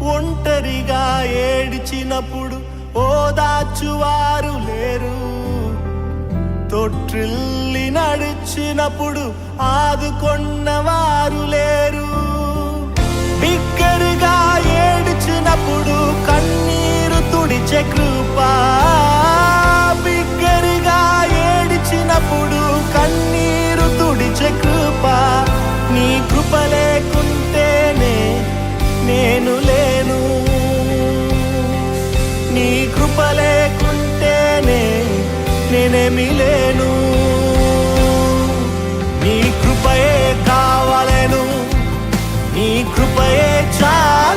ఒంటరిగా ఏడిచినప్పుడు ఓదార్చువారు లేరు, తొట్టిల్లి నడిచినప్పుడు ఆదుకొన్నవారు లేరు. బిగ్గరగా ఏడిచినప్పుడు కన్నీరు తుడిచే కృప, బిగ్గరగా ఏడిచినప్పుడు కన్నీరు తుడిచే కృప. నీ కృప లేకుంటేనే నేను లేను, నీ కృప లేకుంటేనే నేనేమి లేను. నీ కృపయే కావాలను, నీ కృపయే చాలు.